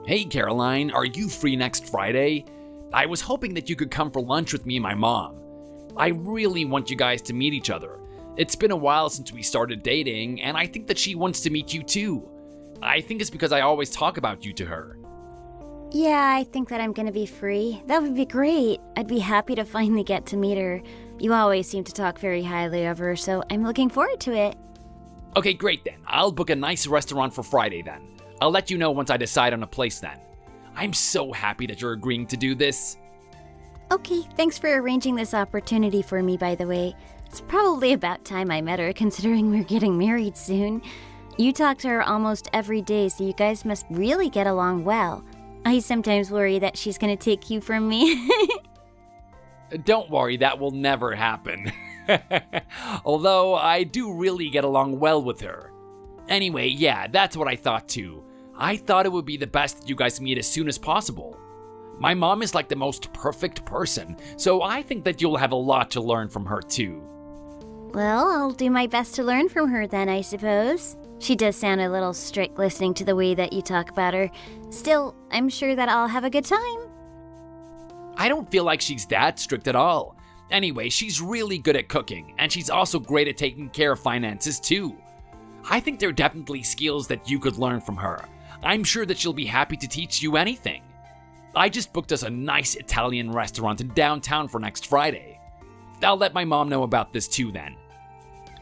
Hey Caroline, are you free next Friday? I was hoping that you could come for lunch with me and my mom. I really want you guys to meet each other. It's been a while since we started dating, and I think that she wants to meet you too. I think it's because I always talk about you to her. Yeah, I think that I'm gonna be free. That would be great. I'd be happy to finally get to meet her. You always seem to talk very highly of her, so I'm looking forward to it. Okay, great then. I'll book a nice restaurant for Friday then. I'll let you know once I decide on a place then. I'm so happy that you're agreeing to do this. Okay, thanks for arranging this opportunity for me, by the way. It's probably about time I met her, considering we're getting married soon. You talk to her almost every day, so you guys must really get along well. I sometimes worry that she's gonna take you from me. Don't worry, that will never happen. Although I do really get along well with her. Anyway, yeah, that's what I thought too. I thought it would be the best that you guys meet as soon as possible. My mom is like the most perfect person, so I think that you'll have a lot to learn from her too. Well, I'll do my best to learn from her then, I suppose. She does sound a little strict listening to the way that you talk about her. Still, I'm sure that I'll have a good time. I don't feel like she's that strict at all. Anyway, she's really good at cooking, and she's also great at taking care of finances too. I think there are definitely skills that you could learn from her. I'm sure that she'll be happy to teach you anything. I just booked us a nice Italian restaurant in downtown for next Friday. I'll let my mom know about this too then.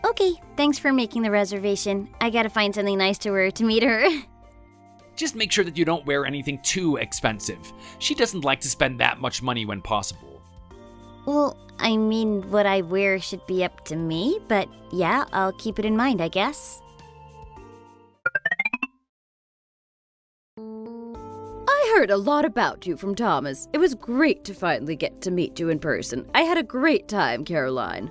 Okay, thanks for making the reservation. I gotta find something nice to wear to meet her. Just make sure that you don't wear anything too expensive. She doesn't like to spend that much money when possible. Well, I mean, what I wear should be up to me, but yeah, I'll keep it in mind, I guess. I heard a lot about you from Thomas. It was great to finally get to meet you in person. I had a great time, Caroline.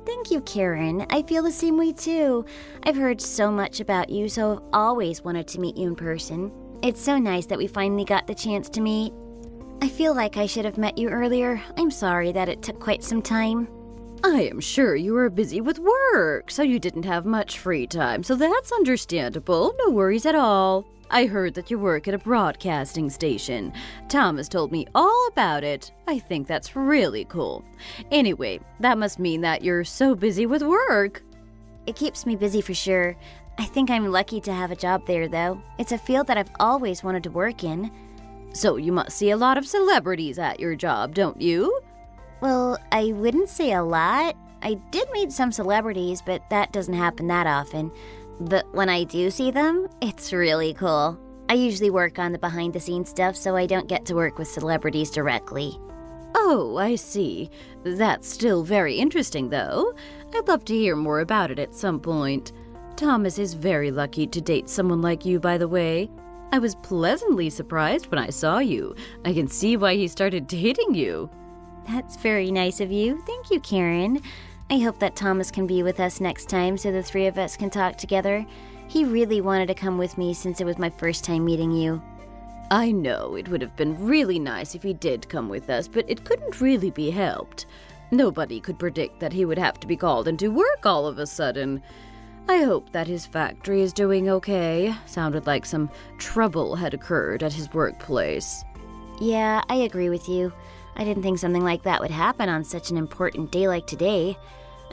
Thank you, Karen. I feel the same way too. I've heard so much about you, so I've always wanted to meet you in person. It's so nice that we finally got the chance to meet. I feel like I should have met you earlier. I'm sorry that it took quite some time. I am sure you were busy with work, so you didn't have much free time, so that's understandable. No worries at all. I heard that you work at a broadcasting station. Thomas told me all about it. I think that's really cool. Anyway, that must mean that you're so busy with work. It keeps me busy for sure. I think I'm lucky to have a job there, though. It's a field that I've always wanted to work in. So you must see a lot of celebrities at your job, don't you? Well, I wouldn't say a lot. I did meet some celebrities, but that doesn't happen that often. But when I do see them, it's really cool. I usually work on the behind-the-scenes stuff, so I don't get to work with celebrities directly. Oh, I see. That's still very interesting, though. I'd love to hear more about it at some point. Thomas is very lucky to date someone like you, by the way. I was pleasantly surprised when I saw you. I can see why he started dating you. That's very nice of you. Thank you, Karen. I hope that Thomas can be with us next time so the three of us can talk together. He really wanted to come with me since it was my first time meeting you. I know it would have been really nice if he did come with us, but it couldn't really be helped. Nobody could predict that he would have to be called into work all of a sudden. I hope that his factory is doing okay. Sounded like some trouble had occurred at his workplace. Yeah, I agree with you. I didn't think something like that would happen on such an important day like today.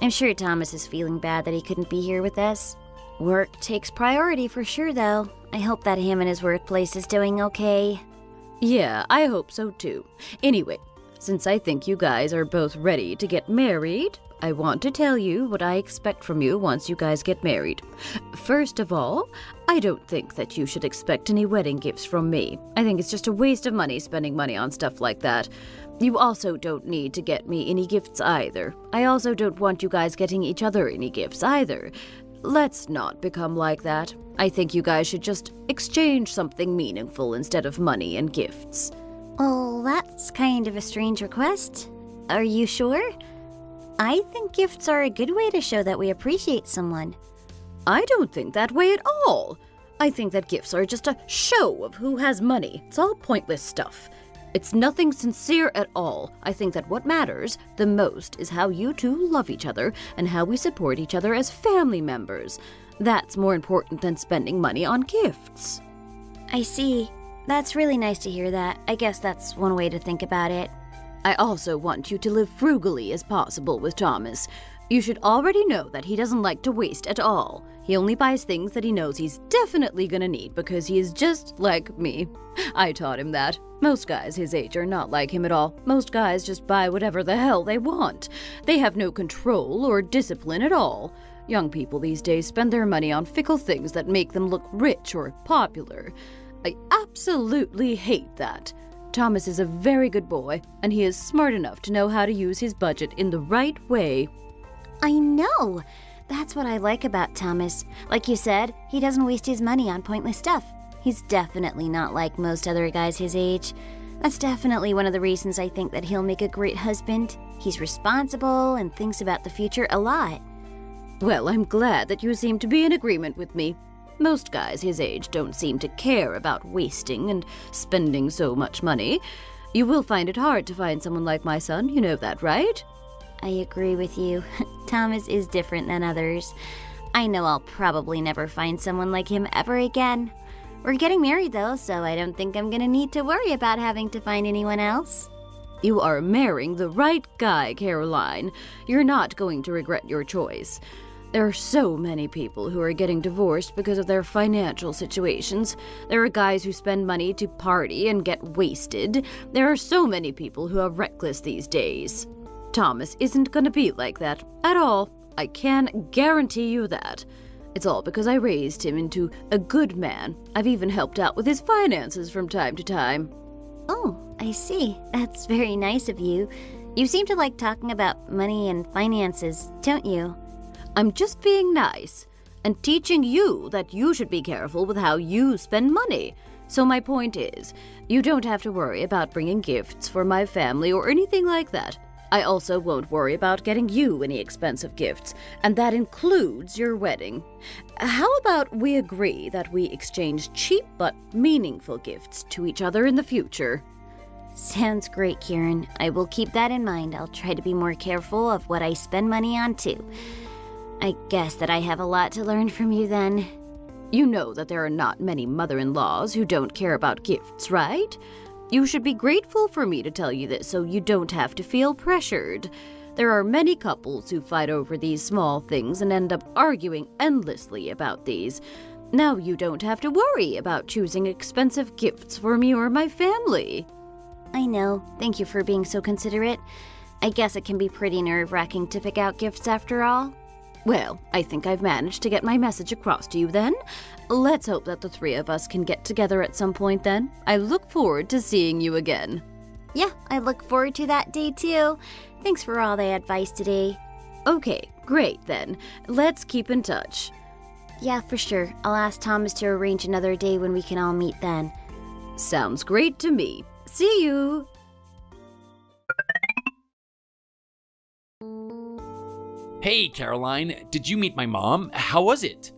I'm sure Thomas is feeling bad that he couldn't be here with us. Work takes priority for sure, though. I hope that him and his workplace is doing okay. Yeah, I hope so too. Anyway, since I think you guys are both ready to get married, I want to tell you what I expect from you once you guys get married. First of all, I don't think that you should expect any wedding gifts from me. I think it's just a waste of money spending money on stuff like that. You also don't need to get me any gifts either. I also don't want you guys getting each other any gifts either. Let's not become like that. I think you guys should just exchange something meaningful instead of money and gifts. Well, that's kind of a strange request. Are you sure? I think gifts are a good way to show that we appreciate someone. I don't think that way at all. I think that gifts are just a show of who has money. It's all pointless stuff. It's nothing sincere at all. I think that what matters the most is how you two love each other and how we support each other as family members. That's more important than spending money on gifts. I see. That's really nice to hear that. I guess that's one way to think about it. I also want you to live frugally as possible with Thomas. You should already know that he doesn't like to waste at all. He only buys things that he knows he's definitely gonna need because he is just like me. I taught him that. Most guys his age are not like him at all. Most guys just buy whatever the hell they want. They have no control or discipline at all. Young people these days spend their money on fickle things that make them look rich or popular. I absolutely hate that. Thomas is a very good boy, and he is smart enough to know how to use his budget in the right way. I know! That's what I like about Thomas. Like you said, he doesn't waste his money on pointless stuff. He's definitely not like most other guys his age. That's definitely one of the reasons I think that he'll make a great husband. He's responsible and thinks about the future a lot. Well, I'm glad that you seem to be in agreement with me. Most guys his age don't seem to care about wasting and spending so much money. You will find it hard to find someone like my son, you know that, right? I agree with you. Thomas is different than others. I know I'll probably never find someone like him ever again. We're getting married though, so I don't think I'm gonna need to worry about having to find anyone else. You are marrying the right guy, Caroline. You're not going to regret your choice. There are so many people who are getting divorced because of their financial situations. There are guys who spend money to party and get wasted. There are so many people who are reckless these days. Thomas isn't going to be like that at all. I can guarantee you that. It's all because I raised him into a good man. I've even helped out with his finances from time to time. Oh, I see. That's very nice of you. You seem to like talking about money and finances, don't you? I'm just being nice and teaching you that you should be careful with how you spend money. So my point is, you don't have to worry about bringing gifts for my family or anything like that. I also won't worry about getting you any expensive gifts, and that includes your wedding. How about we agree that we exchange cheap but meaningful gifts to each other in the future? Sounds great, Kieran. I will keep that in mind. I'll try to be more careful of what I spend money on, too. I guess that I have a lot to learn from you, then. You know that there are not many mother-in-laws who don't care about gifts, right? You should be grateful for me to tell you this so you don't have to feel pressured. There are many couples who fight over these small things and end up arguing endlessly about these. Now you don't have to worry about choosing expensive gifts for me or my family. I know. Thank you for being so considerate. I guess it can be pretty nerve-wracking to pick out gifts after all. Well, I think I've managed to get my message across to you then. Let's hope that the three of us can get together at some point then. I look forward to seeing you again. Yeah, I look forward to that day too. Thanks for all the advice today. Okay, great then. Let's keep in touch. Yeah, for sure. I'll ask Thomas to arrange another day when we can all meet then. Sounds great to me. See you! Hey, Caroline, did you meet my mom? How was it?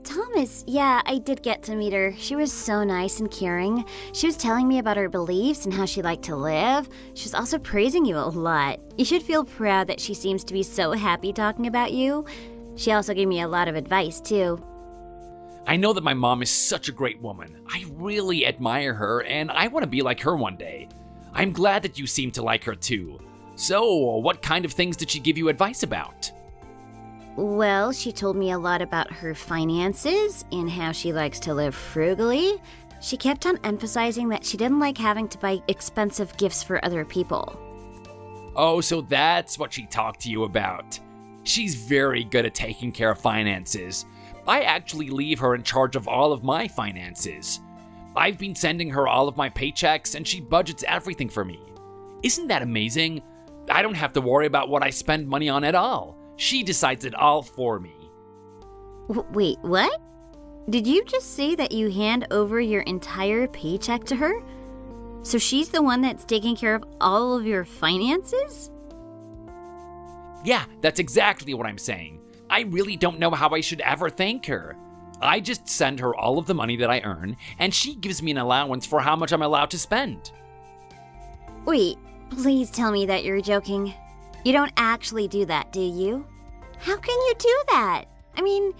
Thomas, yeah, I did get to meet her. She was so nice and caring. She was telling me about her beliefs and how she liked to live. She was also praising you a lot. You should feel proud that she seems to be so happy talking about you. She also gave me a lot of advice, too. I know that my mom is such a great woman. I really admire her, and I want to be like her one day. I'm glad that you seem to like her, too. So, what kind of things did she give you advice about? Well, she told me a lot about her finances and how she likes to live frugally. She kept on emphasizing that she didn't like having to buy expensive gifts for other people. Oh, so that's what she talked to you about. She's very good at taking care of finances. I actually leave her in charge of all of my finances. I've been sending her all of my paychecks and she budgets everything for me. Isn't that amazing? I don't have to worry about what I spend money on at all. She decides it all for me. Wait, what? Did you just say that you hand over your entire paycheck to her? So she's the one that's taking care of all of your finances? Yeah, that's exactly what I'm saying. I really don't know how I should ever thank her. I just send her all of the money that I earn, and she gives me an allowance for how much I'm allowed to spend. Wait, please tell me that you're joking. You don't actually do that, do you? How can you do that? I mean,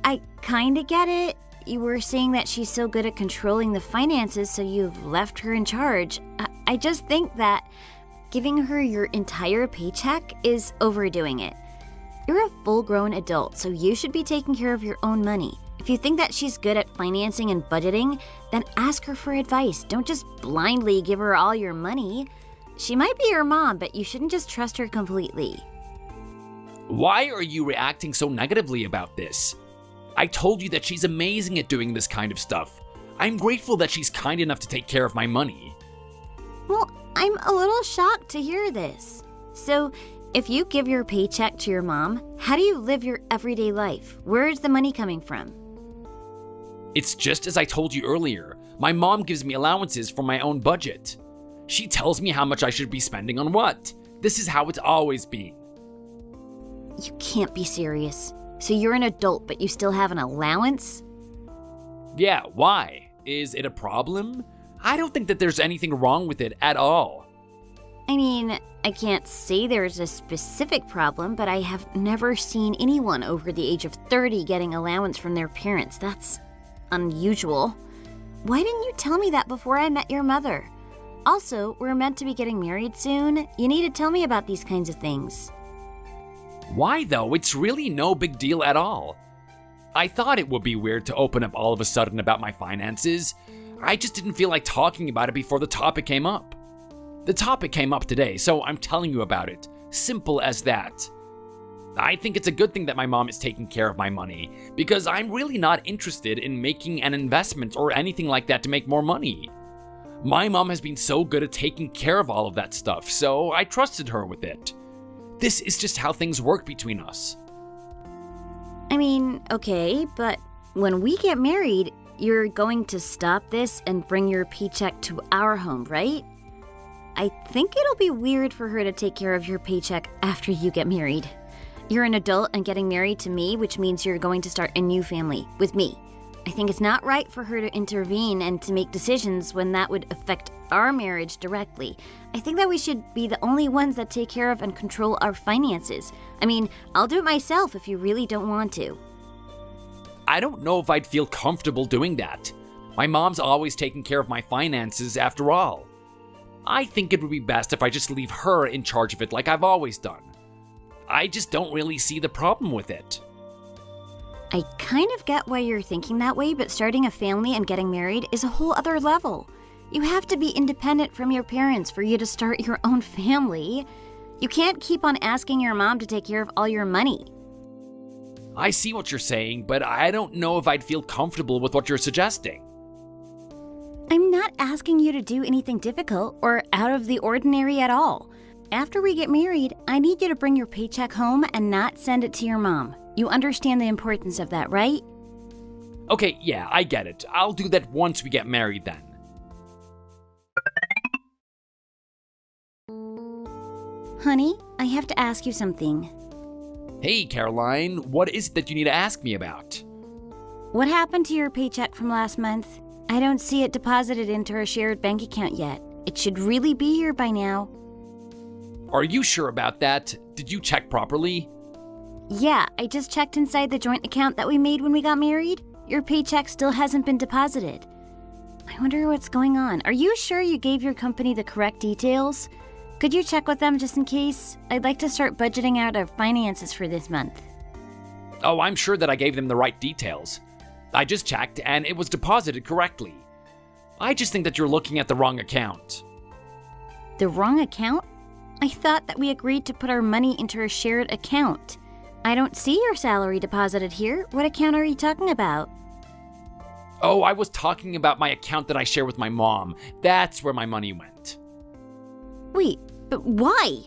I kinda get it. you were saying that she's so good at controlling the finances, so you've left her in charge. I just think that giving her your entire paycheck is overdoing it. You're a full-grown adult, so you should be taking care of your own money. If you think that she's good at financing and budgeting, then ask her for advice. Don't just blindly give her all your money. She might be your mom, but you shouldn't just trust her completely. Why are you reacting so negatively about this? I told you that she's amazing at doing this kind of stuff. I'm grateful that she's kind enough to take care of my money. Well, I'm a little shocked to hear this. So, if you give your paycheck to your mom, how do you live your everyday life? Where is the money coming from? It's just as I told you earlier. My mom gives me allowances for my own budget. She tells me how much I should be spending on what. This is how it's always been. You can't be serious. So you're an adult, but you still have an allowance? Yeah, why? Is it a problem? I don't think that there's anything wrong with it at all. I mean, I can't say there's a specific problem, but I have never seen anyone over the age of 30 getting allowance from their parents. That's unusual. Why didn't you tell me that before I met your mother? Also, we're meant to be getting married soon. You need to tell me about these kinds of things. Why though? It's really no big deal at all. I thought it would be weird to open up all of a sudden about my finances. I just didn't feel like talking about it before the topic came up. The topic came up today, so I'm telling you about it. Simple as that. I think it's a good thing that my mom is taking care of my money, because I'm really not interested in making an investment or anything like that to make more money. My mom has been so good at taking care of all of that stuff, so I trusted her with it. This is just how things work between us. I mean, okay, but when we get married, you're going to stop this and bring your paycheck to our home, right? I think it'll be weird for her to take care of your paycheck after you get married. You're an adult and getting married to me, which means you're going to start a new family with me. I think it's not right for her to intervene and to make decisions when that would affect our marriage directly. I think that we should be the only ones that take care of and control our finances. I mean, I'll do it myself if you really don't want to. I don't know if I'd feel comfortable doing that. My mom's always taken care of my finances after all. I think it would be best if I just leave her in charge of it like I've always done. I just don't really see the problem with it. I kind of get why you're thinking that way, but starting a family and getting married is a whole other level. You have to be independent from your parents for you to start your own family. You can't keep on asking your mom to take care of all your money. I see what you're saying, but I don't know if I'd feel comfortable with what you're suggesting. I'm not asking you to do anything difficult or out of the ordinary at all. After we get married, I need you to bring your paycheck home and not send it to your mom. You understand the importance of that, right? Okay, yeah, I get it. I'll do that once we get married then. Honey, I have to ask you something. Hey, Caroline, what is it that you need to ask me about? What happened to your paycheck from last month? I don't see it deposited into our shared bank account yet. It should really be here by now. Are you sure about that? Did you check properly? Yeah, I just checked inside the joint account that we made when we got married. Your paycheck still hasn't been deposited. I wonder what's going on. Are you sure you gave your company the correct details? Could you check with them just in case? I'd like to start budgeting out our finances for this month. Oh, I'm sure that I gave them the right details. I just checked and it was deposited correctly. I just think that you're looking at the wrong account. The wrong account? I thought that we agreed to put our money into a shared account. I don't see your salary deposited here. What account are you talking about? Oh, I was talking about my account that I share with my mom. That's where my money went. Wait, but why?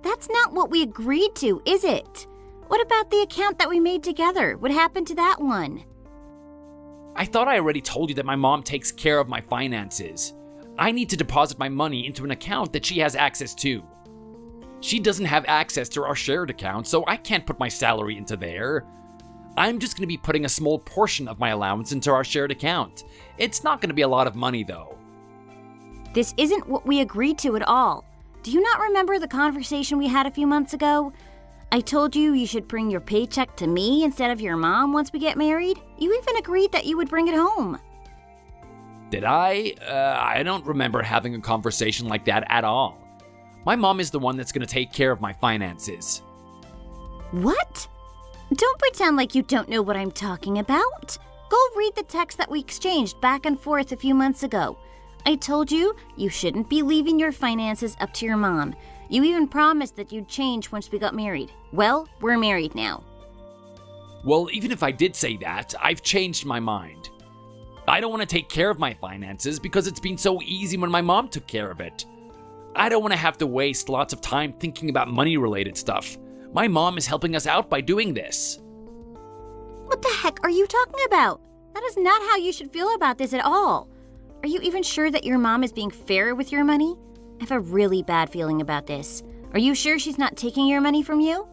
That's not what we agreed to, is it? What about the account that we made together? What happened to that one? I thought I already told you that my mom takes care of my finances. I need to deposit my money into an account that she has access to. She doesn't have access to our shared account, so I can't put my salary into there. I'm just going to be putting a small portion of my allowance into our shared account. It's not going to be a lot of money, though. This isn't what we agreed to at all. Do you not remember the conversation we had a few months ago? I told you you should bring your paycheck to me instead of your mom once we get married. You even agreed that you would bring it home. Did I? I don't remember having a conversation like that at all. My mom is the one that's gonna take care of my finances. What? Don't pretend like you don't know what I'm talking about. Go read the text that we exchanged back and forth a few months ago. I told you you shouldn't be leaving your finances up to your mom. You even promised that you'd change once we got married. Well, we're married now. Well, even if I did say that, I've changed my mind. I don't want to take care of my finances because it's been so easy when my mom took care of it. I don't want to have to waste lots of time thinking about money-related stuff. My mom is helping us out by doing this. What the heck are you talking about? That is not how you should feel about this at all. Are you even sure that your mom is being fair with your money? I have a really bad feeling about this. Are you sure she's not taking your money from you?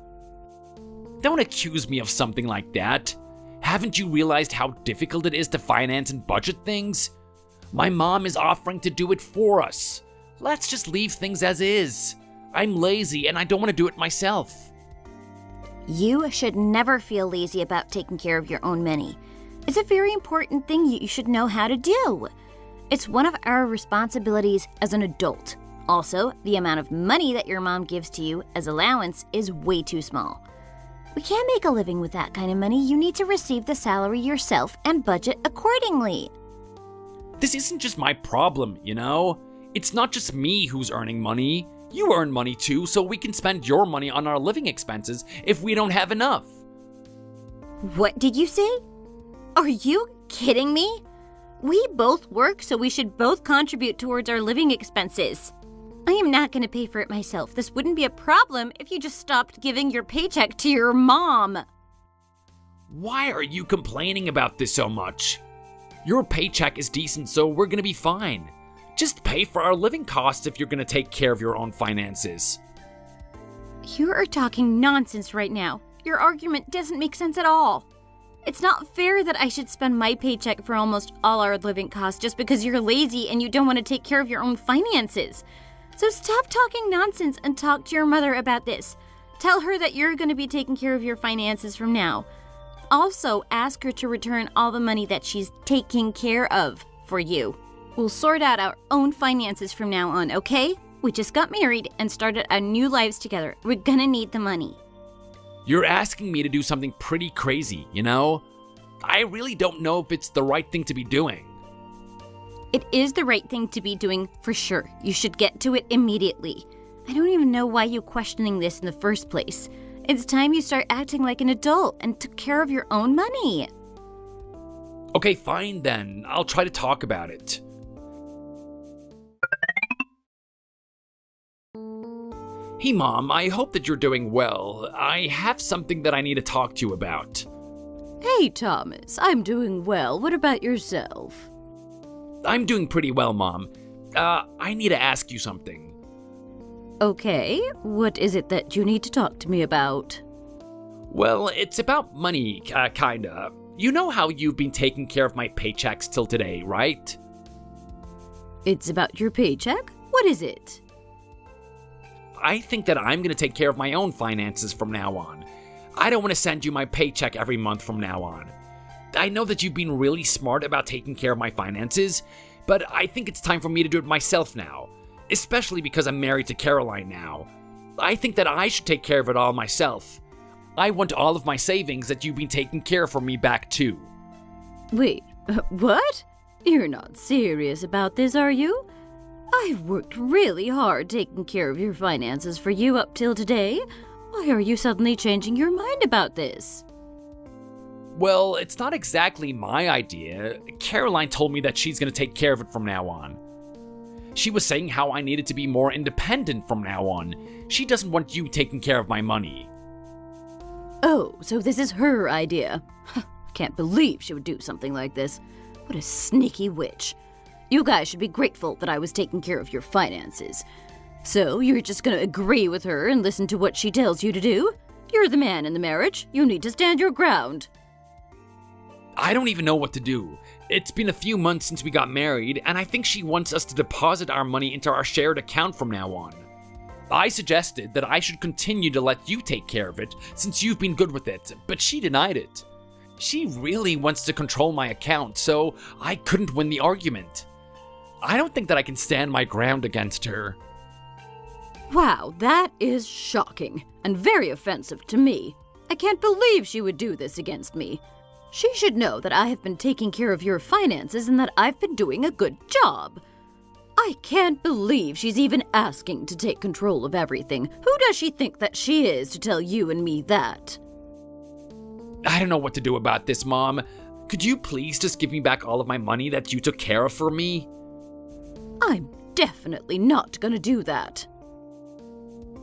Don't accuse me of something like that. Haven't you realized how difficult it is to finance and budget things? My mom is offering to do it for us. Let's just leave things as is. I'm lazy and I don't want to do it myself. You should never feel lazy about taking care of your own money. It's a very important thing you should know how to do. It's one of our responsibilities as an adult. Also, the amount of money that your mom gives to you as allowance is way too small. We can't make a living with that kind of money. You need to receive the salary yourself and budget accordingly. This isn't just my problem, you know? It's not just me who's earning money. You earn money too, so we can spend your money on our living expenses if we don't have enough. What did you say? Are you kidding me? We both work, so we should both contribute towards our living expenses. I am not going to pay for it myself. This wouldn't be a problem if you just stopped giving your paycheck to your mom. Why are you complaining about this so much? Your paycheck is decent, so we're gonna be fine. Just pay for our living costs if you're gonna take care of your own finances. You are talking nonsense right now. Your argument doesn't make sense at all. It's not fair that I should spend my paycheck for almost all our living costs just because you're lazy and you don't want to take care of your own finances. So stop talking nonsense and talk to your mother about this. Tell her that you're going to be taking care of your finances from now. Also, ask her to return all the money that she's taking care of for you. We'll sort out our own finances from now on, okay? We just got married and started our new lives together. We're gonna need the money. You're asking me to do something pretty crazy, you know? I really don't know if it's the right thing to be doing. It is the right thing to be doing for sure. You should get to it immediately. I don't even know why you're questioning this in the first place. It's time you start acting like an adult and took care of your own money. Okay, fine then. I'll try to talk about it. Hey Mom, I hope that you're doing well. I have something that I need to talk to you about. Hey, Thomas, I'm doing well. What about yourself? I'm doing pretty well, Mom. I need to ask you something. Okay, what is it that you need to talk to me about? Well, it's about money, kinda. You know how you've been taking care of my paychecks till today, right? It's about your paycheck? What is it? I think that I'm gonna take care of my own finances from now on. I don't want to send you my paycheck every month from now on. I know that you've been really smart about taking care of my finances, but I think it's time for me to do it myself now, especially because I'm married to Caroline now. I think that I should take care of it all myself. I want all of my savings that you've been taking care of for me back too. Wait, what? You're not serious about this, are you? I've worked really hard taking care of your finances for you up till today. Why are you suddenly changing your mind about this? Well, it's not exactly my idea. Caroline told me that she's gonna take care of it from now on. She was saying how I needed to be more independent from now on. She doesn't want you taking care of my money. Oh, so this is her idea. I can't believe she would do something like this. What a sneaky witch. You guys should be grateful that I was taking care of your finances. So, you're just gonna agree with her and listen to what she tells you to do? You're the man in the marriage. You need to stand your ground. I don't even know what to do. It's been a few months since we got married, and I think she wants us to deposit our money into our shared account from now on. I suggested that I should continue to let you take care of it since you've been good with it, but she denied it. She really wants to control my account, so I couldn't win the argument. I don't think that I can stand my ground against her. Wow, that is shocking and very offensive to me. I can't believe she would do this against me. She should know that I have been taking care of your finances and that I've been doing a good job. I can't believe she's even asking to take control of everything. Who does she think that she is to tell you and me that? I don't know what to do about this, Mom. Could you please just give me back all of my money that you took care of for me? I'm definitely not gonna do that.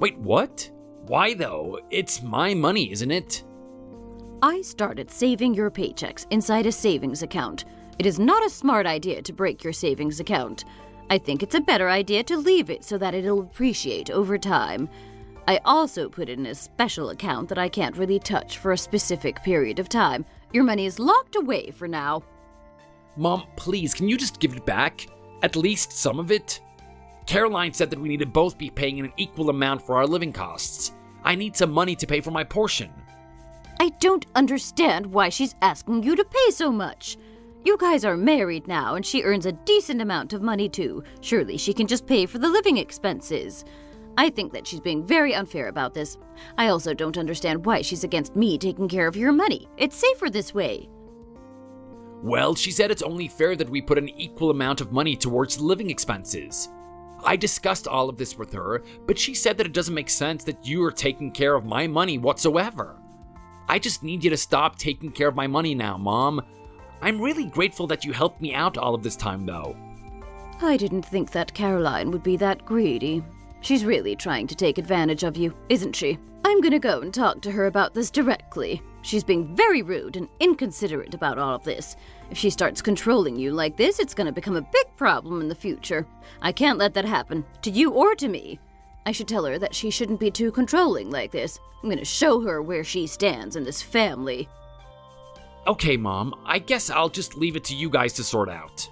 Wait, what? Why though? It's my money, isn't it? I started saving your paychecks inside a savings account. It is not a smart idea to break your savings account. I think it's a better idea to leave it so that it'll appreciate over time. I also put it in a special account that I can't really touch for a specific period of time. Your money is locked away for now. Mom, please, can you just give it back? At least some of it? Caroline said that we need to both be paying an equal amount for our living costs. I need some money to pay for my portion. I don't understand why she's asking you to pay so much. You guys are married now, and she earns a decent amount of money too. Surely she can just pay for the living expenses. I think that she's being very unfair about this. I also don't understand why she's against me taking care of your money. It's safer this way. Well, she said it's only fair that we put an equal amount of money towards living expenses. I discussed all of this with her, but she said that it doesn't make sense that you are taking care of my money whatsoever. I just need you to stop taking care of my money now, Mom. I'm really grateful that you helped me out all of this time, though. I didn't think that Caroline would be that greedy. She's really trying to take advantage of you, isn't she? I'm gonna go and talk to her about this directly. She's being very rude and inconsiderate about all of this. If she starts controlling you like this, it's gonna become a big problem in the future. I can't let that happen, to you or to me. I should tell her that she shouldn't be too controlling like this. I'm gonna show her where she stands in this family. Okay, Mom, I guess I'll just leave it to you guys to sort out.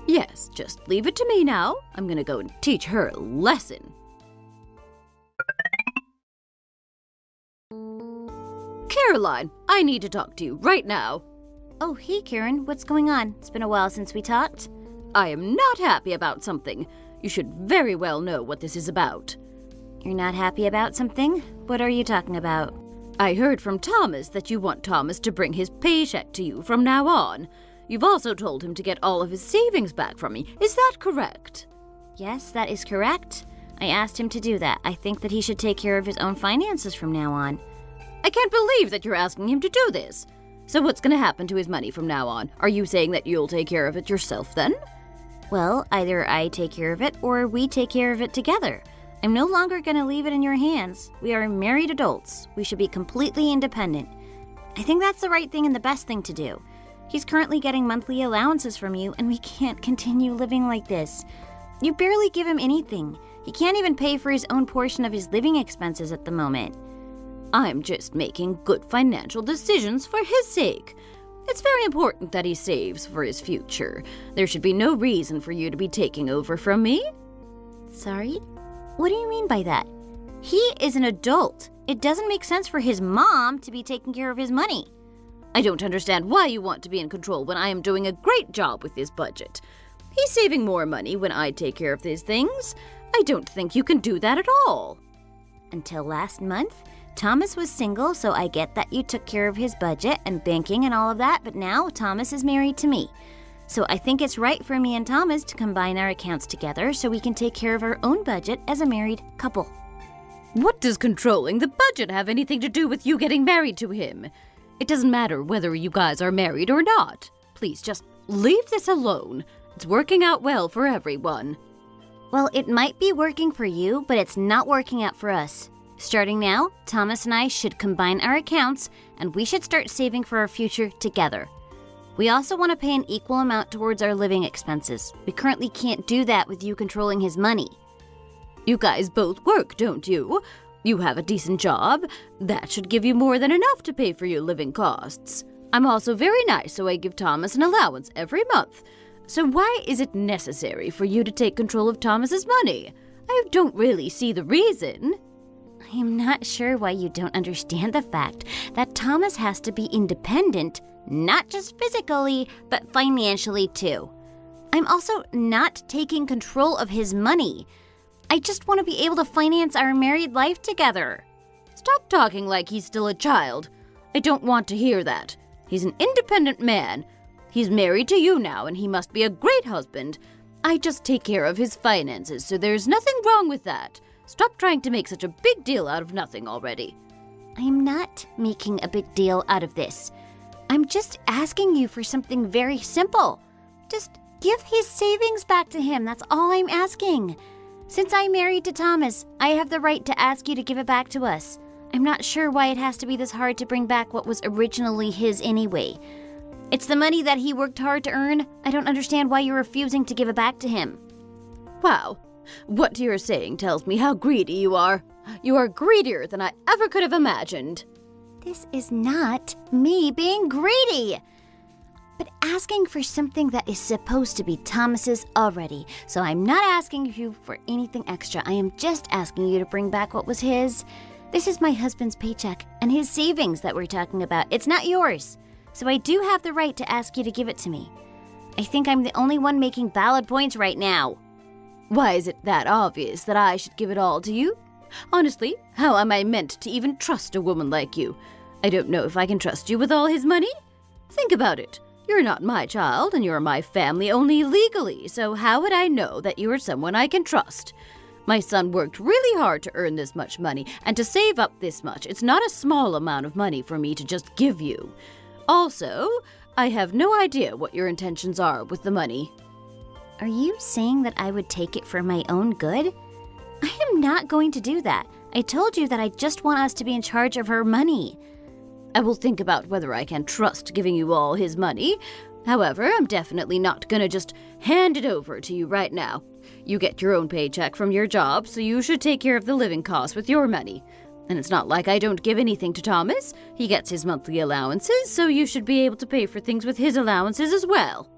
Yes, just leave it to me now. I'm gonna go and teach her a lesson. Caroline, I need to talk to you right now. Oh, hey, Karen. What's going on? It's been a while since we talked. I am not happy about something. You should very well know what this is about. You're not happy about something? What are you talking about? I heard from Thomas that you want Thomas to bring his paycheck to you from now on. You've also told him to get all of his savings back from me. Is that correct? Yes, that is correct. I asked him to do that. I think that he should take care of his own finances from now on. I can't believe that you're asking him to do this. So what's going to happen to his money from now on? Are you saying that you'll take care of it yourself then? Well, either I take care of it or we take care of it together. I'm no longer going to leave it in your hands. We are married adults. We should be completely independent. I think that's the right thing and the best thing to do. He's currently getting monthly allowances from you, and we can't continue living like this. You barely give him anything. He can't even pay for his own portion of his living expenses at the moment. I'm just making good financial decisions for his sake. It's very important that he saves for his future. There should be no reason for you to be taking over from me. Sorry? What do you mean by that? He is an adult. It doesn't make sense for his mom to be taking care of his money. I don't understand why you want to be in control when I am doing a great job with his budget. He's saving more money when I take care of these things. I don't think you can do that at all. Until last month, Thomas was single, so I get that you took care of his budget and banking and all of that, but now Thomas is married to me. So I think it's right for me and Thomas to combine our accounts together so we can take care of our own budget as a married couple. What does controlling the budget have anything to do with you getting married to him? It doesn't matter whether you guys are married or not. Please just leave this alone. It's working out well for everyone. Well, it might be working for you, but it's not working out for us. Starting now, Thomas and I should combine our accounts, and we should start saving for our future together. We also want to pay an equal amount towards our living expenses. We currently can't do that with you controlling his money. You guys both work, don't you? You have a decent job. That should give you more than enough to pay for your living costs. I'm also very nice, so I give Thomas an allowance every month. So why is it necessary for you to take control of Thomas's money? I don't really see the reason. I am not sure why you don't understand the fact that Thomas has to be independent, not just physically, but financially too. I'm also not taking control of his money. I just want to be able to finance our married life together. Stop talking like he's still a child. I don't want to hear that. He's an independent man. He's married to you now, and he must be a great husband. I just take care of his finances, so there's nothing wrong with that. Stop trying to make such a big deal out of nothing already. I am not making a big deal out of this. I'm just asking you for something very simple. Just give his savings back to him. That's all I'm asking. Since I'm married to Thomas, I have the right to ask you to give it back to us. I'm not sure why it has to be this hard to bring back what was originally his anyway. It's the money that he worked hard to earn. I don't understand why you're refusing to give it back to him. Wow. What you're saying tells me how greedy you are. You are greedier than I ever could have imagined. This is not me being greedy, but asking for something that is supposed to be Thomas's already. So I'm not asking you for anything extra. I am just asking you to bring back what was his. This is my husband's paycheck and his savings that we're talking about. It's not yours. So I do have the right to ask you to give it to me. I think I'm the only one making valid points right now. Why is it that obvious that I should give it all to you? Honestly, how am I meant to even trust a woman like you? I don't know if I can trust you with all his money. Think about it. You're not my child, and you're my family only legally, so how would I know that you are someone I can trust? My son worked really hard to earn this much money, and to save up this much. It's not a small amount of money for me to just give you. Also, I have no idea what your intentions are with the money. Are you saying that I would take it for my own good? I am not going to do that. I told you that I just want us to be in charge of her money. I will think about whether I can trust giving you all his money. However, I'm definitely not gonna just hand it over to you right now. You get your own paycheck from your job, so you should take care of the living costs with your money. And it's not like I don't give anything to Thomas. He gets his monthly allowances, so you should be able to pay for things with his allowances as well.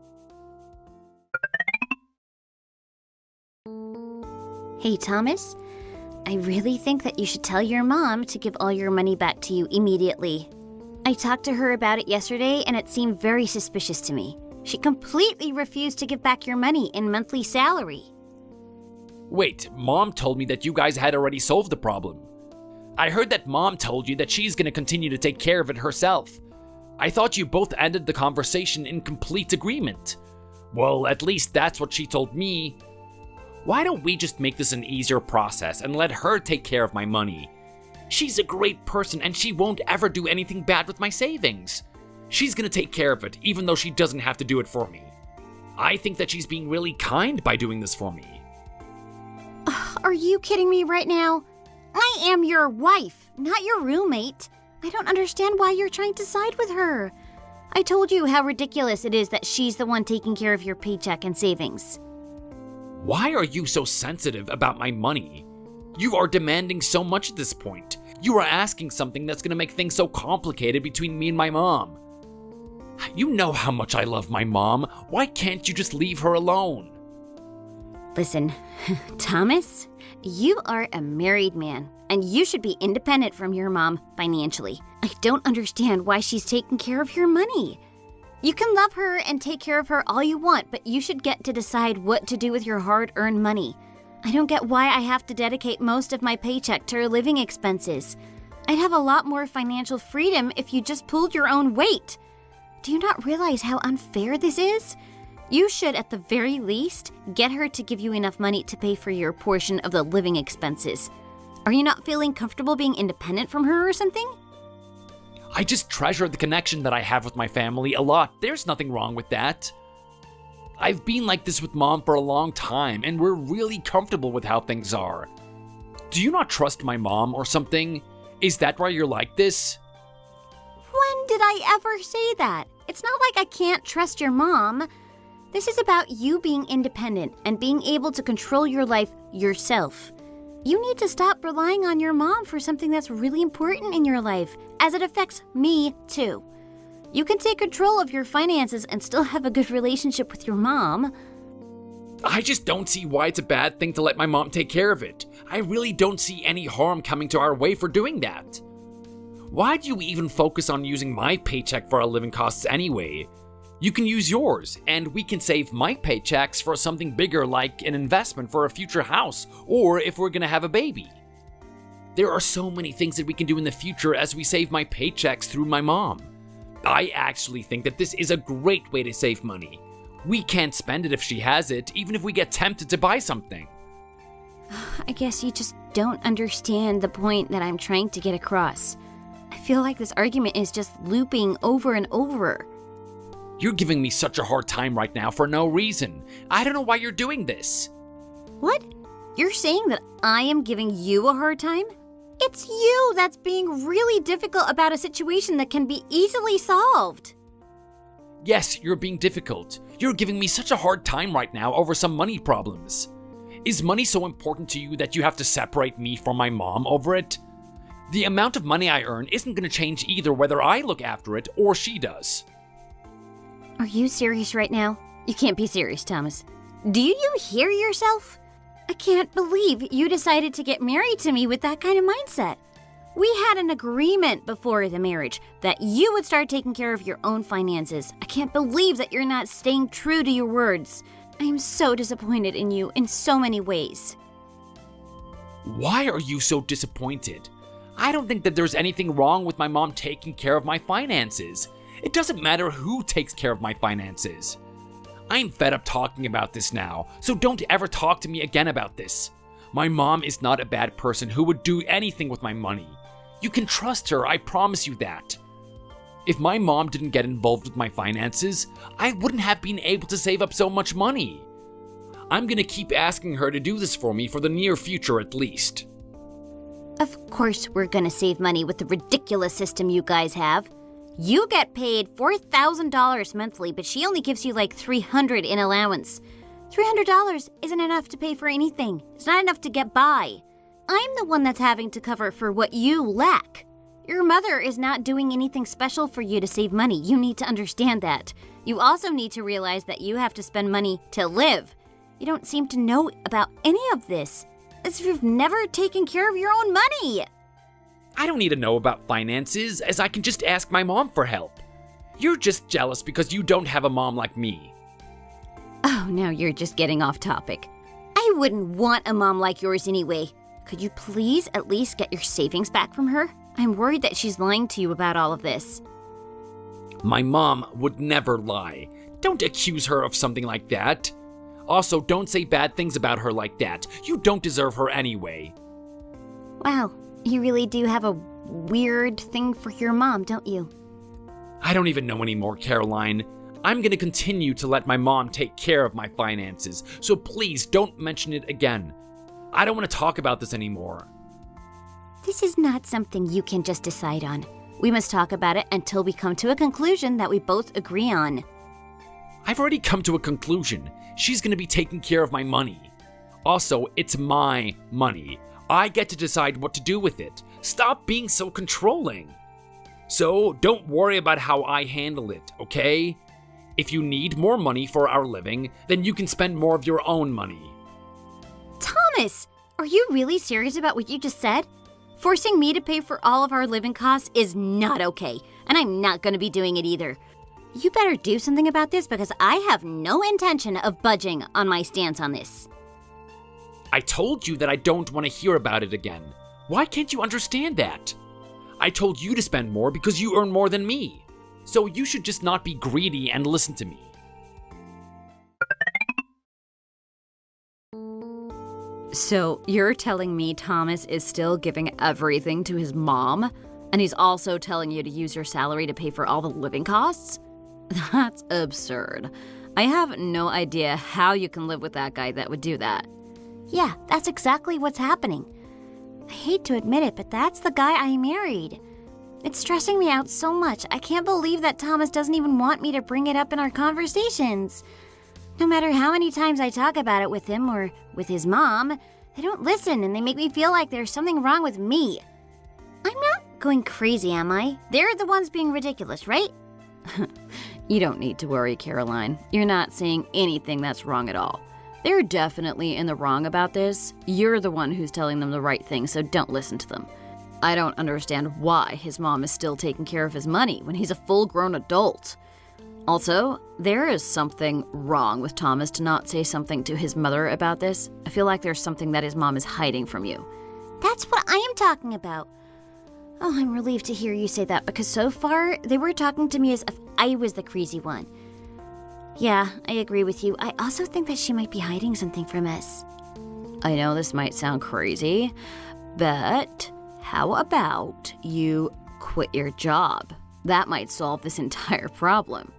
Hey, Thomas, I really think that you should tell your mom to give all your money back to you immediately. I talked to her about it yesterday, and it seemed very suspicious to me. She completely refused to give back your money in monthly salary. Wait, Mom told me that you guys had already solved the problem. I heard that Mom told you that she's gonna continue to take care of it herself. I thought you both ended the conversation in complete agreement. Well, at least that's what she told me. Why don't we just make this an easier process and let her take care of my money? She's a great person and she won't ever do anything bad with my savings. She's gonna take care of it even though she doesn't have to do it for me. I think that she's being really kind by doing this for me. Are you kidding me right now? I am your wife, not your roommate. I don't understand why you're trying to side with her. I told you how ridiculous it is that she's the one taking care of your paycheck and savings. Why are you so sensitive about my money? You are demanding so much at this point. You are asking something that's gonna make things so complicated between me and my mom. You know how much I love my mom. Why can't you just leave her alone? Listen, Thomas, you are a married man, and you should be independent from your mom financially. I don't understand why she's taking care of your money. You can love her and take care of her all you want, but you should get to decide what to do with your hard-earned money. I don't get why I have to dedicate most of my paycheck to her living expenses. I'd have a lot more financial freedom if you just pulled your own weight. Do you not realize how unfair this is? You should, at the very least, get her to give you enough money to pay for your portion of the living expenses. Are you not feeling comfortable being independent from her or something? I just treasure the connection that I have with my family a lot. There's nothing wrong with that. I've been like this with Mom for a long time, and we're really comfortable with how things are. Do you not trust my mom or something? Is that why you're like this? When did I ever say that? It's not like I can't trust your mom. This is about you being independent and being able to control your life yourself. You need to stop relying on your mom for something that's really important in your life, as it affects me too. You can take control of your finances and still have a good relationship with your mom. I just don't see why it's a bad thing to let my mom take care of it. I really don't see any harm coming to our way for doing that. Why do you even focus on using my paycheck for our living costs anyway? You can use yours, and we can save my paychecks for something bigger like an investment for a future house, or if we're gonna have a baby. There are so many things that we can do in the future as we save my paychecks through my mom. I actually think that this is a great way to save money. We can't spend it if she has it, even if we get tempted to buy something. I guess you just don't understand the point that I'm trying to get across. I feel like this argument is just looping over and over. You're giving me such a hard time right now for no reason. I don't know why you're doing this. What? You're saying that I am giving you a hard time? It's you that's being really difficult about a situation that can be easily solved. Yes, you're being difficult. You're giving me such a hard time right now over some money problems. Is money so important to you that you have to separate me from my mom over it? The amount of money I earn isn't going to change either whether I look after it or she does. Are you serious right now? You can't be serious, Thomas. Do you hear yourself? I can't believe you decided to get married to me with that kind of mindset. We had an agreement before the marriage that you would start taking care of your own finances. I can't believe that you're not staying true to your words. I am so disappointed in you in so many ways. Why are you so disappointed? I don't think that there's anything wrong with my mom taking care of my finances. It doesn't matter who takes care of my finances. I'm fed up talking about this now, so don't ever talk to me again about this. My mom is not a bad person who would do anything with my money. You can trust her, I promise you that. If my mom didn't get involved with my finances, I wouldn't have been able to save up so much money. I'm gonna keep asking her to do this for me for the near future at least. Of course we're gonna save money with the ridiculous system you guys have. You get paid $4,000 monthly, but she only gives you like $300 in allowance. $300 isn't enough to pay for anything. It's not enough to get by. I'm the one that's having to cover for what you lack. Your mother is not doing anything special for you to save money. You need to understand that. You also need to realize that you have to spend money to live. You don't seem to know about any of this. As if you've never taken care of your own money. I don't need to know about finances, as I can just ask my mom for help. You're just jealous because you don't have a mom like me. Oh, now you're just getting off topic. I wouldn't want a mom like yours anyway. Could you please at least get your savings back from her? I'm worried that she's lying to you about all of this. My mom would never lie. Don't accuse her of something like that. Also, don't say bad things about her like that. You don't deserve her anyway. Wow, you really do have a weird thing for your mom, don't you? I don't even know anymore, Caroline. I'm gonna continue to let my mom take care of my finances, so please don't mention it again. I don't want to talk about this anymore. This is not something you can just decide on. We must talk about it until we come to a conclusion that we both agree on. I've already come to a conclusion. She's gonna be taking care of my money. Also, it's my money. I get to decide what to do with it. Stop being so controlling. So, don't worry about how I handle it, okay? If you need more money for our living, then you can spend more of your own money. Thomas, are you really serious about what you just said? Forcing me to pay for all of our living costs is not okay, and I'm not going to be doing it either. You better do something about this because I have no intention of budging on my stance on this. I told you that I don't want to hear about it again. Why can't you understand that? I told you to spend more because you earn more than me. So you should just not be greedy and listen to me. So you're telling me Thomas is still giving everything to his mom? And he's also telling you to use your salary to pay for all the living costs? That's absurd. I have no idea how you can live with that guy that would do that. Yeah, that's exactly what's happening. I hate to admit it, but that's the guy I married. It's stressing me out so much. I can't believe that Thomas doesn't even want me to bring it up in our conversations. No matter how many times I talk about it with him or with his mom, they don't listen and they make me feel like there's something wrong with me. I'm not going crazy, am I? They're the ones being ridiculous, right? You don't need to worry, Caroline. You're not saying anything that's wrong at all. They're definitely in the wrong about this. You're the one who's telling them the right thing, so don't listen to them. I don't understand why his mom is still taking care of his money when he's a full-grown adult. Also, there is something wrong with Thomas to not say something to his mother about this. I feel like there's something that his mom is hiding from you. That's what I am talking about. Oh, I'm relieved to hear you say that because so far they were talking to me as if I was the crazy one. Yeah, I agree with you. I also think that she might be hiding something from us. I know this might sound crazy, but how about you quit your job? That might solve this entire problem.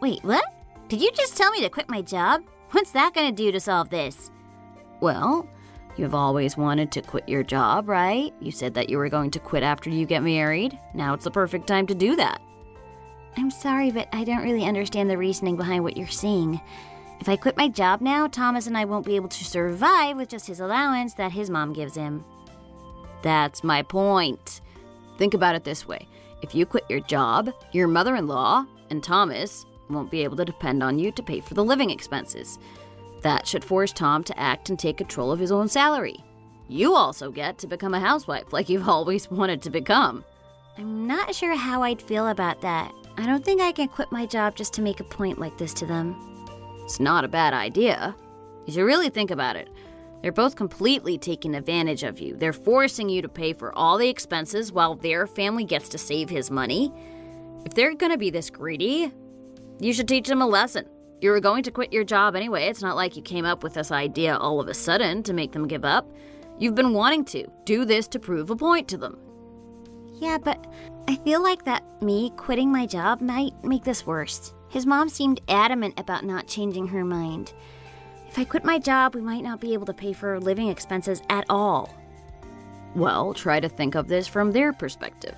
Wait, what? Did you just tell me to quit my job? What's that gonna do to solve this? Well, you've always wanted to quit your job, right? You said that you were going to quit after you get married. Now it's the perfect time to do that. I'm sorry, but I don't really understand the reasoning behind what you're saying. If I quit my job now, Thomas and I won't be able to survive with just his allowance that his mom gives him. That's my point. Think about it this way. If you quit your job, your mother-in-law and Thomas won't be able to depend on you to pay for the living expenses. That should force Tom to act and take control of his own salary. You also get to become a housewife like you've always wanted to become. I'm not sure how I'd feel about that. I don't think I can quit my job just to make a point like this to them. It's not a bad idea. You should really think about it. They're both completely taking advantage of you. They're forcing you to pay for all the expenses while their family gets to save his money. If they're gonna be this greedy, you should teach them a lesson. You were going to quit your job anyway. It's not like you came up with this idea all of a sudden to make them give up. You've been wanting to do this to prove a point to them. Yeah, but I feel like that me quitting my job might make this worse. His mom seemed adamant about not changing her mind. If I quit my job, we might not be able to pay for living expenses at all. Well, try to think of this from their perspective.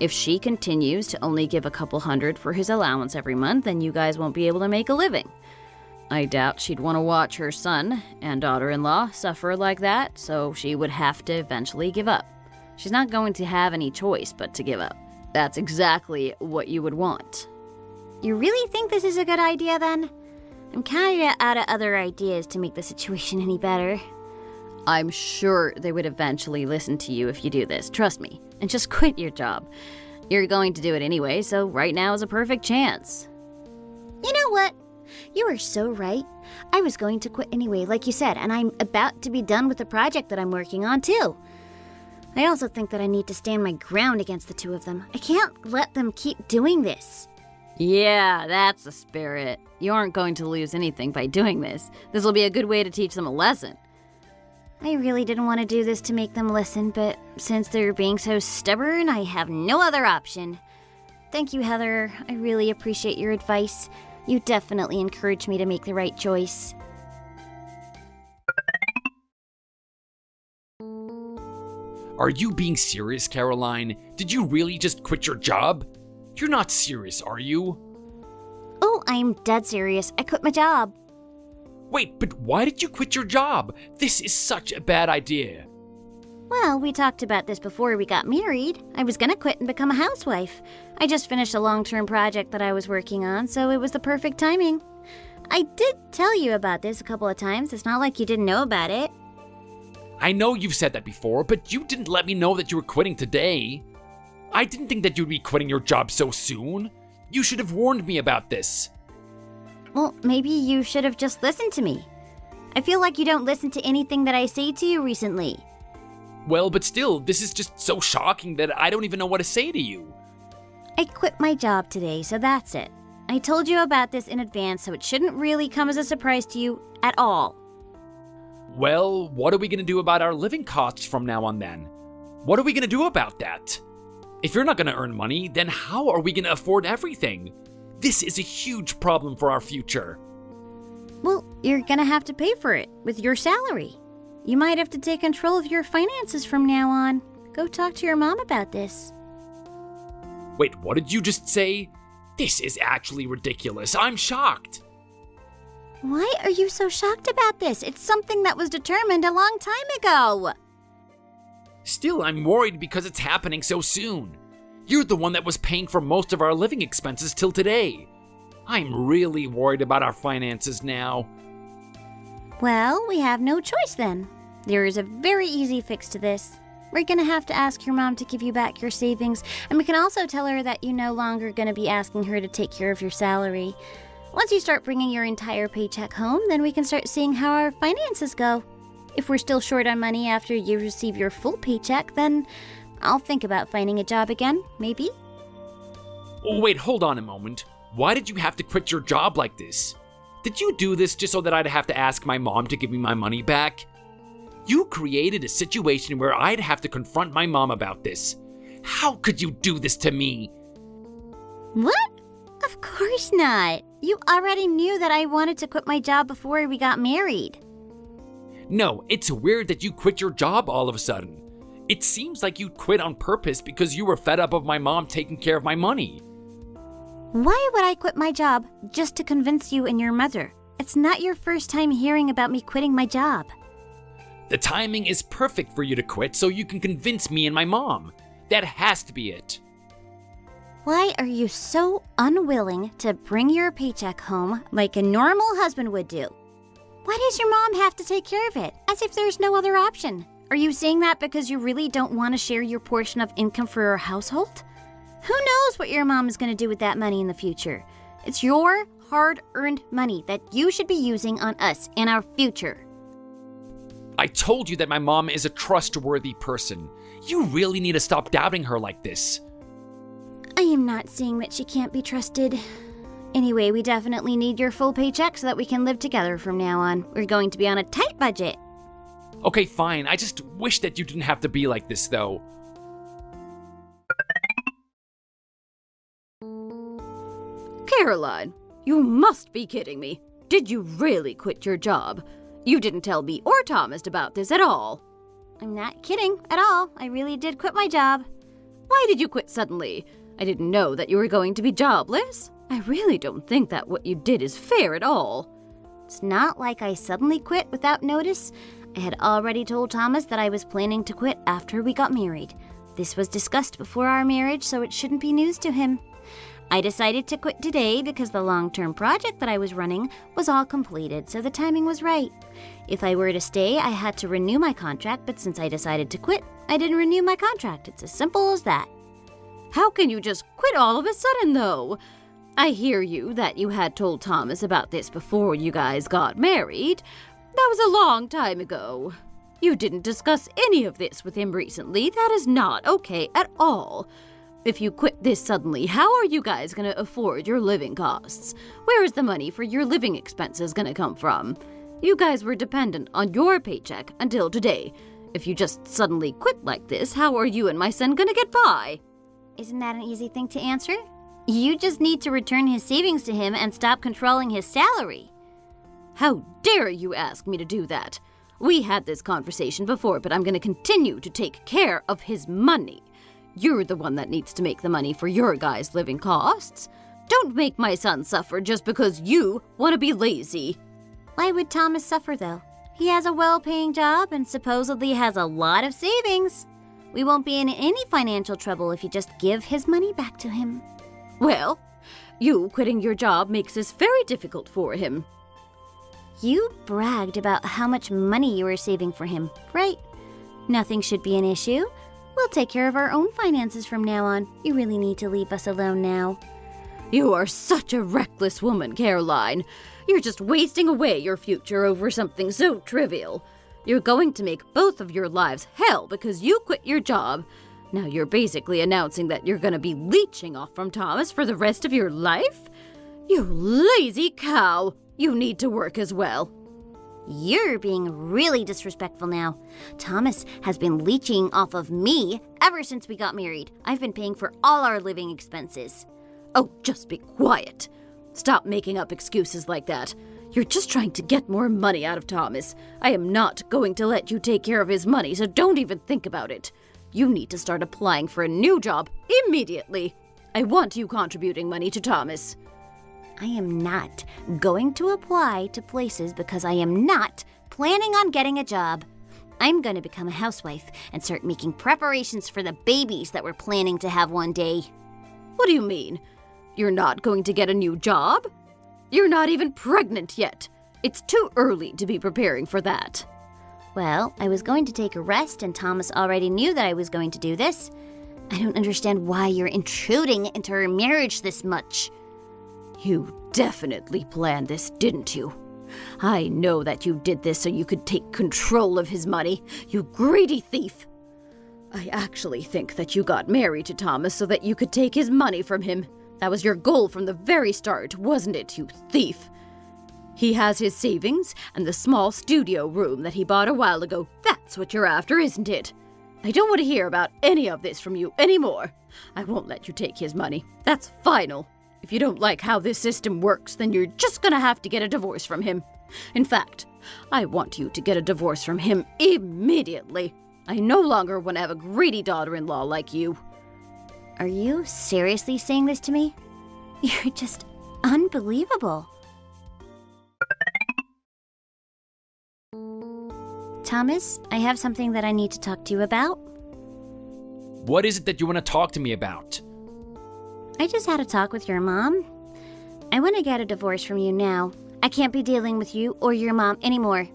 If she continues to only give a couple hundred for his allowance every month, then you guys won't be able to make a living. I doubt she'd want to watch her son and daughter-in-law suffer like that, so she would have to eventually give up. She's not going to have any choice but to give up. That's exactly what you would want. You really think this is a good idea, then? I'm kind of out of other ideas to make the situation any better. I'm sure they would eventually listen to you if you do this, trust me, and just quit your job. You're going to do it anyway, so right now is a perfect chance. You know what? You are so right. I was going to quit anyway, like you said, and I'm about to be done with the project that I'm working on, too. I also think that I need to stand my ground against the two of them. I can't let them keep doing this. Yeah, that's the spirit. You aren't going to lose anything by doing this. This will be a good way to teach them a lesson. I really didn't want to do this to make them listen, but since they're being so stubborn, I have no other option. Thank you, Heather. I really appreciate your advice. You definitely encouraged me to make the right choice. Are you being serious, Caroline? Did you really just quit your job? You're not serious, are you? Oh, I'm dead serious. I quit my job. Wait, but why did you quit your job? This is such a bad idea. Well, we talked about this before we got married. I was gonna quit and become a housewife. I just finished a long-term project that I was working on, so it was the perfect timing. I did tell you about this a couple of times. It's not like you didn't know about it. I know you've said that before, but you didn't let me know that you were quitting today. I didn't think that you'd be quitting your job so soon. You should have warned me about this. Well, maybe you should have just listened to me. I feel like you don't listen to anything that I say to you recently. Well, but still, this is just so shocking that I don't even know what to say to you. I quit my job today, so that's it. I told you about this in advance, so it shouldn't really come as a surprise to you at all. Well, what are we gonna do about our living costs from now on then? What are we gonna do about that? If you're not gonna earn money, then how are we gonna afford everything? This is a huge problem for our future. Well, you're gonna have to pay for it with your salary. You might have to take control of your finances from now on. Go talk to your mom about this. Wait, what did you just say? This is actually ridiculous. I'm shocked. Why are you so shocked about this? It's something that was determined a long time ago. Still, I'm worried because it's happening so soon. You're the one that was paying for most of our living expenses till today. I'm really worried about our finances now. Well, we have no choice then. There is a very easy fix to this. We're gonna have to ask your mom to give you back your savings, and we can also tell her that you're no longer gonna be asking her to take care of your salary. Once you start bringing your entire paycheck home, then we can start seeing how our finances go. If we're still short on money after you receive your full paycheck, then I'll think about finding a job again, maybe? Oh, wait, hold on a moment. Why did you have to quit your job like this? Did you do this just so that I'd have to ask my mom to give me my money back? You created a situation where I'd have to confront my mom about this. How could you do this to me? What? Of course not. You already knew that I wanted to quit my job before we got married. No, it's weird that you quit your job all of a sudden. It seems like you quit on purpose because you were fed up of my mom taking care of my money. Why would I quit my job just to convince you and your mother? It's not your first time hearing about me quitting my job. The timing is perfect for you to quit so you can convince me and my mom. That has to be it. Why are you so unwilling to bring your paycheck home like a normal husband would do? Why does your mom have to take care of it, as if there's no other option? Are you saying that because you really don't want to share your portion of income for your household? Who knows what your mom is going to do with that money in the future? It's your hard-earned money that you should be using on us in our future. I told you that my mom is a trustworthy person. You really need to stop doubting her like this. I am not saying that she can't be trusted. Anyway, we definitely need your full paycheck so that we can live together from now on. We're going to be on a tight budget. Okay, fine. I just wish that you didn't have to be like this, though. Caroline, you must be kidding me. Did you really quit your job? You didn't tell me or Thomas about this at all. I'm not kidding at all. I really did quit my job. Why did you quit suddenly? I didn't know that you were going to be jobless. I really don't think that what you did is fair at all. It's not like I suddenly quit without notice. I had already told Thomas that I was planning to quit after we got married. This was discussed before our marriage, so it shouldn't be news to him. I decided to quit today because the long-term project that I was running was all completed, so the timing was right. If I were to stay, I had to renew my contract, but since I decided to quit, I didn't renew my contract. It's as simple as that. How can you just quit all of a sudden, though? I hear you that you had told Thomas about this before you guys got married. That was a long time ago. You didn't discuss any of this with him recently. That is not okay at all. If you quit this suddenly, how are you guys going to afford your living costs? Where is the money for your living expenses going to come from? You guys were dependent on your paycheck until today. If you just suddenly quit like this, how are you and my son going to get by? Isn't that an easy thing to answer? You just need to return his savings to him and stop controlling his salary. How dare you ask me to do that? We had this conversation before, but I'm going to continue to take care of his money. You're the one that needs to make the money for your guys' living costs. Don't make my son suffer just because you want to be lazy. Why would Thomas suffer, though? He has a well-paying job and supposedly has a lot of savings. We won't be in any financial trouble if you just give his money back to him. Well, you quitting your job makes this very difficult for him. You bragged about how much money you were saving for him, right? Nothing should be an issue. We'll take care of our own finances from now on. You really need to leave us alone now. You are such a reckless woman, Caroline. You're just wasting away your future over something so trivial. You're going to make both of your lives hell because you quit your job. Now you're basically announcing that you're going to be leeching off from Thomas for the rest of your life? You lazy cow! You need to work as well. You're being really disrespectful now. Thomas has been leeching off of me ever since we got married. I've been paying for all our living expenses. Oh, just be quiet. Stop making up excuses like that. You're just trying to get more money out of Thomas. I am not going to let you take care of his money, so don't even think about it. You need to start applying for a new job immediately. I want you contributing money to Thomas. I am not going to apply to places because I am not planning on getting a job. I'm going to become a housewife and start making preparations for the babies that we're planning to have one day. What do you mean? You're not going to get a new job? You're not even pregnant yet. It's too early to be preparing for that. Well, I was going to take a rest, and Thomas already knew that I was going to do this. I don't understand why you're intruding into our marriage this much. You definitely planned this, didn't you? I know that you did this so you could take control of his money, you greedy thief. I actually think that you got married to Thomas so that you could take his money from him. That was your goal from the very start, wasn't it, you thief? He has his savings and the small studio room that he bought a while ago. That's what you're after, isn't it? I don't want to hear about any of this from you anymore. I won't let you take his money. That's final. If you don't like how this system works, then you're just gonna have to get a divorce from him. In fact, I want you to get a divorce from him immediately. I no longer want to have a greedy daughter-in-law like you. Are you seriously saying this to me? You're just unbelievable. Thomas, I have something that I need to talk to you about. What is it that you want to talk to me about? I just had a talk with your mom. I want to get a divorce from you now. I can't be dealing with you or your mom anymore.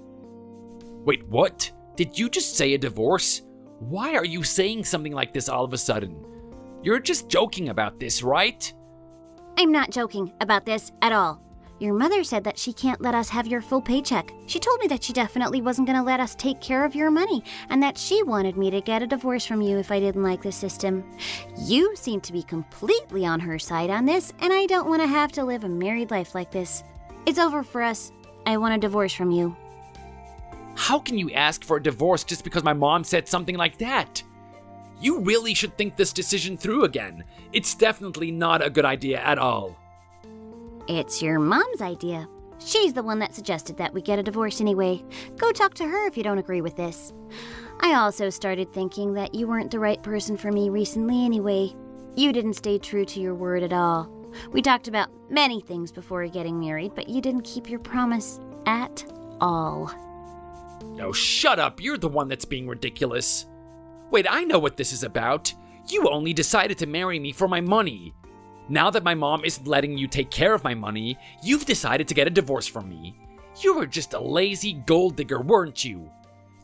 Wait, what? Did you just say a divorce? Why are you saying something like this all of a sudden? You're just joking about this, right? I'm not joking about this at all. Your mother said that she can't let us have your full paycheck. She told me that she definitely wasn't going to let us take care of your money, and that she wanted me to get a divorce from you if I didn't like the system. You seem to be completely on her side on this, and I don't want to have to live a married life like this. It's over for us. I want a divorce from you. How can you ask for a divorce just because my mom said something like that? You really should think this decision through again. It's definitely not a good idea at all. It's your mom's idea. She's the one that suggested that we get a divorce anyway. Go talk to her if you don't agree with this. I also started thinking that you weren't the right person for me recently anyway. You didn't stay true to your word at all. We talked about many things before getting married, but you didn't keep your promise at all. Oh, shut up. You're the one that's being ridiculous. Wait, I know what this is about. You only decided to marry me for my money. Now that my mom isn't letting you take care of my money, you've decided to get a divorce from me. You were just a lazy gold digger, weren't you?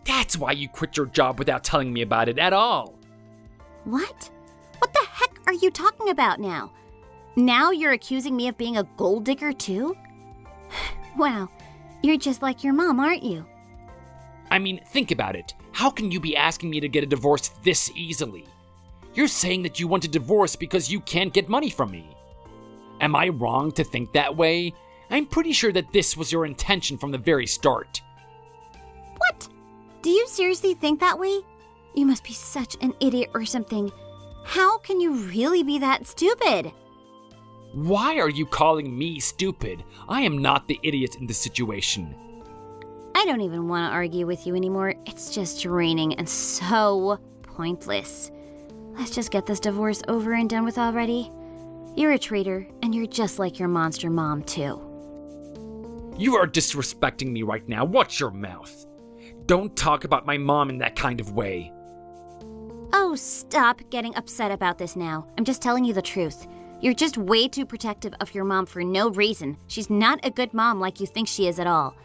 That's why you quit your job without telling me about it at all. What? What the heck are you talking about now? Now you're accusing me of being a gold digger too? Wow, you're just like your mom, aren't you? I mean, think about it. How can you be asking me to get a divorce this easily? You're saying that you want a divorce because you can't get money from me. Am I wrong to think that way? I'm pretty sure that this was your intention from the very start. What? Do you seriously think that way? You must be such an idiot or something. How can you really be that stupid? Why are you calling me stupid? I am not the idiot in this situation. I don't even want to argue with you anymore. It's just draining and so pointless. Let's just get this divorce over and done with already. You're a traitor, and you're just like your monster mom, too. You are disrespecting me right now. Watch your mouth. Don't talk about my mom in that kind of way. Oh, stop getting upset about this now. I'm just telling you the truth. You're just way too protective of your mom for no reason. She's not a good mom like you think she is at all.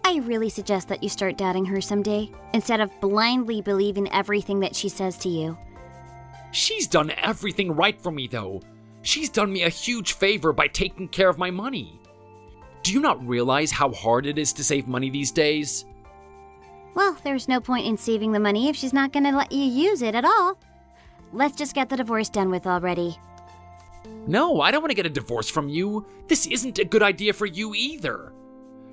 I really suggest that you start doubting her someday, instead of blindly believing everything that she says to you. She's done everything right for me, though. She's done me a huge favor by taking care of my money. Do you not realize how hard it is to save money these days? Well, there's no point in saving the money if she's not going to let you use it at all. Let's just get the divorce done with already. No, I don't want to get a divorce from you. This isn't a good idea for you either.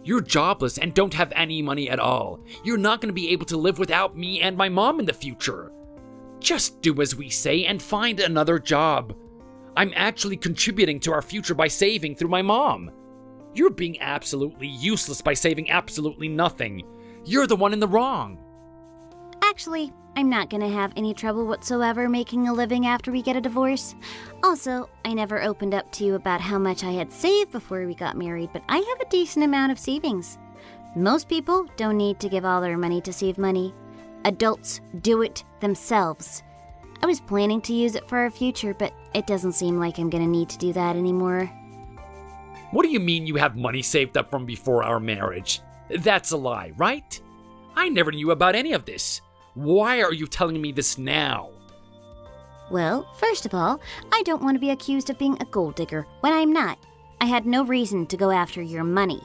You're jobless and don't have any money at all. You're not going to be able to live without me and my mom in the future. Just do as we say and find another job. I'm actually contributing to our future by saving through my mom. You're being absolutely useless by saving absolutely nothing. You're the one in the wrong. Actually, I'm not gonna have any trouble whatsoever making a living after we get a divorce. Also, I never opened up to you about how much I had saved before we got married, but I have a decent amount of savings. Most people don't need to give all their money to save money. Adults do it themselves. I was planning to use it for our future, but it doesn't seem like I'm gonna need to do that anymore. What do you mean you have money saved up from before our marriage? That's a lie, right? I never knew about any of this. Why are you telling me this now? Well, first of all, I don't want to be accused of being a gold digger when I'm not. I had no reason to go after your money.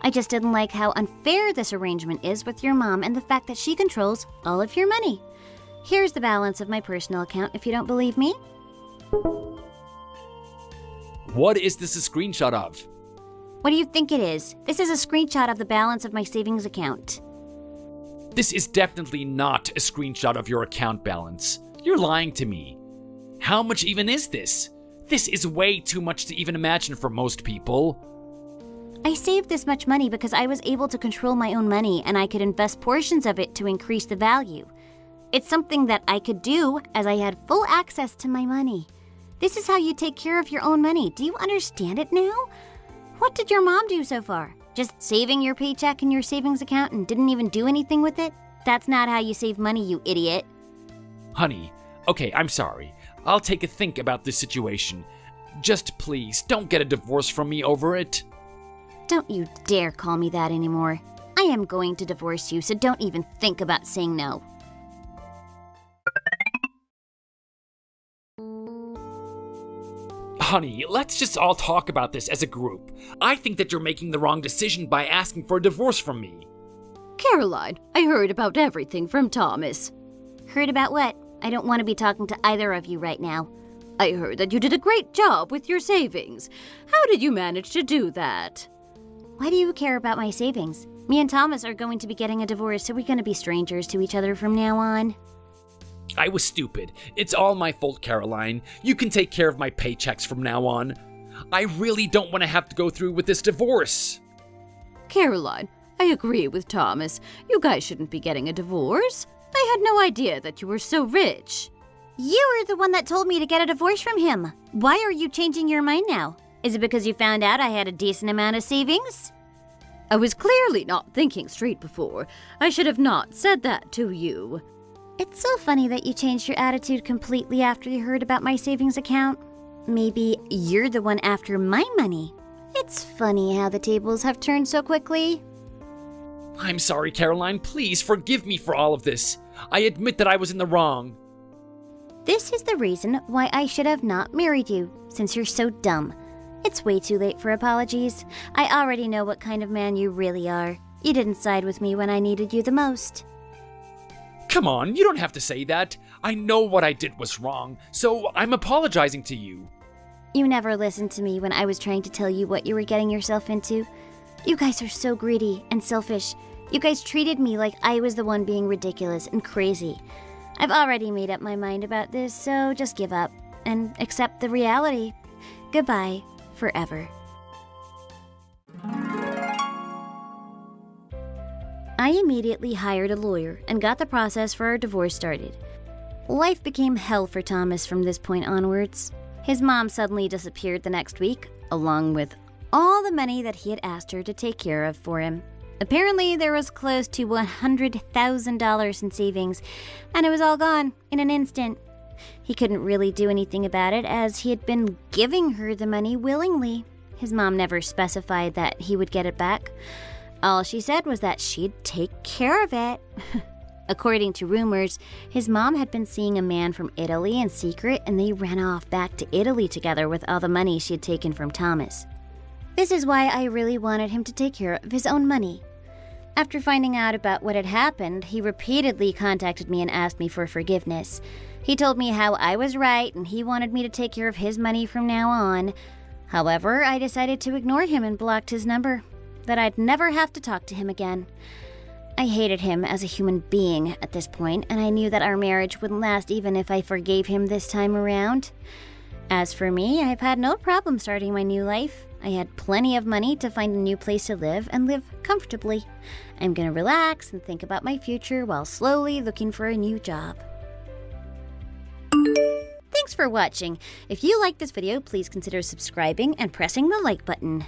I just didn't like how unfair this arrangement is with your mom and the fact that she controls all of your money. Here's the balance of my personal account if you don't believe me. What is this a screenshot of? What do you think it is? This is a screenshot of the balance of my savings account. This is definitely not a screenshot of your account balance. You're lying to me. How much even is this? This is way too much to even imagine for most people. I saved this much money because I was able to control my own money and I could invest portions of it to increase the value. It's something that I could do as I had full access to my money. This is how you take care of your own money. Do you understand it now? What did your mom do so far? Just saving your paycheck in your savings account and didn't even do anything with it? That's not how you save money, you idiot. Honey, okay, I'm sorry. I'll take a think about this situation. Just please, don't get a divorce from me over it. Don't you dare call me that anymore. I am going to divorce you, so don't even think about saying no. Honey, let's just all talk about this as a group. I think that you're making the wrong decision by asking for a divorce from me. Caroline, I heard about everything from Thomas. Heard about what? I don't want to be talking to either of you right now. I heard that you did a great job with your savings. How did you manage to do that? Why do you care about my savings? Me and Thomas are going to be getting a divorce, so we're going to be strangers to each other from now on. I was stupid. It's all my fault, Caroline. You can take care of my paychecks from now on. I really don't want to have to go through with this divorce. Caroline, I agree with Thomas. You guys shouldn't be getting a divorce. I had no idea that you were so rich. You were the one that told me to get a divorce from him. Why are you changing your mind now? Is it because you found out I had a decent amount of savings? I was clearly not thinking straight before. I should have not said that to you. It's so funny that you changed your attitude completely after you heard about my savings account. Maybe you're the one after my money. It's funny how the tables have turned so quickly. I'm sorry, Caroline. Please forgive me for all of this. I admit that I was in the wrong. This is the reason why I should have not married you, since you're so dumb. It's way too late for apologies. I already know what kind of man you really are. You didn't side with me when I needed you the most. Come on, you don't have to say that. I know what I did was wrong, so I'm apologizing to you. You never listened to me when I was trying to tell you what you were getting yourself into. You guys are so greedy and selfish. You guys treated me like I was the one being ridiculous and crazy. I've already made up my mind about this, so just give up and accept the reality. Goodbye, forever. I immediately hired a lawyer and got the process for our divorce started. Life became hell for Thomas from this point onwards. His mom suddenly disappeared the next week, along with all the money that he had asked her to take care of for him. Apparently, there was close to $100,000 in savings, and it was all gone in an instant. He couldn't really do anything about it as he had been giving her the money willingly. His mom never specified that he would get it back. All she said was that she'd take care of it. According to rumors, his mom had been seeing a man from Italy in secret, and they ran off back to Italy together with all the money she had taken from Thomas. This is why I really wanted him to take care of his own money. After finding out about what had happened, he repeatedly contacted me and asked me for forgiveness. He told me how I was right and he wanted me to take care of his money from now on. However, I decided to ignore him and blocked his number, that I'd never have to talk to him again. I hated him as a human being at this point, and I knew that our marriage wouldn't last even if I forgave him this time around. As for me, I've had no problem starting my new life. I had plenty of money to find a new place to live and live comfortably. I'm gonna relax and think about my future while slowly looking for a new job. Thanks for watching. If you liked this video, please consider subscribing and pressing the like button.